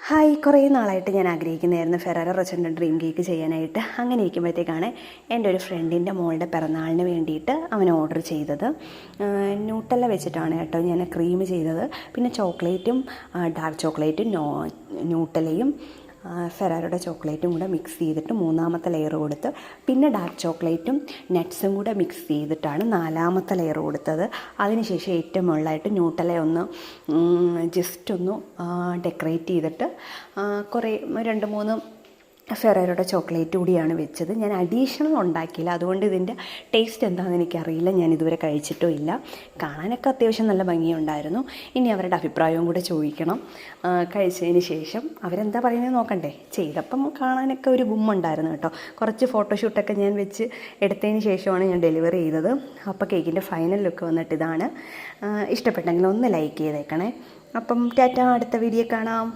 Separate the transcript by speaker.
Speaker 1: Hi, കുറേ നാളായിട്ട് ഞാൻ ആഗ്രഹിക്കുന്നതായിരുന്നു ഫെറാറോ റോച്ചറിൻ്റെ ഡ്രീം കേക്ക് ചെയ്യാനായിട്ട്. അങ്ങനെ ഇരിക്കുമ്പോഴത്തേക്കാണ് എൻ്റെ ഒരു ഫ്രണ്ടിൻ്റെ മോളുടെ പിറന്നാളിന് വേണ്ടിയിട്ട് അവൻ ഓർഡർ ചെയ്തത്. ന്യൂട്ടല്ല വെച്ചിട്ടാണ് കേട്ടോ ഞാൻ ക്രീം ചെയ്തത്. പിന്നെ ചോക്ലേറ്റും ഡാർക്ക് ചോക്ലേറ്റും ന്യൂട്ടലയും ഫെറാറോയുടെ ചോക്ലേറ്റും കൂടെ മിക്സ് ചെയ്തിട്ട് മൂന്നാമത്തെ ലെയർ കൊടുത്ത്, പിന്നെ ഡാർക്ക് ചോക്ലേറ്റും നട്ട്സും കൂടെ മിക്സ് ചെയ്തിട്ടാണ് നാലാമത്തെ ലെയർ കൊടുത്തത്. അതിനുശേഷം ഏറ്റവും മുകളിലായിട്ട് ന്യൂട്ടല ഒന്ന് ജസ്റ്റ് ഒന്ന് ഡെക്കറേറ്റ് ചെയ്തിട്ട് കുറേ 2-3 ഫെറാറോയുടെ ചോക്ലേറ്റ് കൂടിയാണ് വെച്ചത്. ഞാൻ അഡീഷണൽ ഉണ്ടാക്കിയില്ല, അതുകൊണ്ട് ഇതിൻ്റെ ടേസ്റ്റ് എന്താണെന്ന് എനിക്കറിയില്ല. ഞാൻ ഇതുവരെ കഴിച്ചിട്ടും ഇല്ല. കാണാനൊക്കെ അത്യാവശ്യം നല്ല ഭംഗിയുണ്ടായിരുന്നു. ഇനി അവരുടെ അഭിപ്രായവും കൂടെ ചോദിക്കണം കഴിച്ചതിന് ശേഷം. അവരെന്താ പറയുന്നത് നോക്കണ്ടേ. ചെയ്തപ്പം കാണാനൊക്കെ ഒരു ഗുമ്മുണ്ടായിരുന്നു കേട്ടോ. കുറച്ച് ഫോട്ടോഷൂട്ടൊക്കെ ഞാൻ വെച്ച് എടുത്തതിന് ശേഷമാണ് ഞാൻ ഡെലിവറി ചെയ്തത്. അപ്പോൾ കേക്കിൻ്റെ ഫൈനൽ ലുക്ക് വന്നിട്ട് ഇതാണ്. ഇഷ്ടപ്പെട്ടെങ്കിൽ ഒന്ന് ലൈക്ക് ചെയ്തേക്കണേ. അപ്പം ടാറ്റ, അടുത്ത വീഡിയോ കാണാം.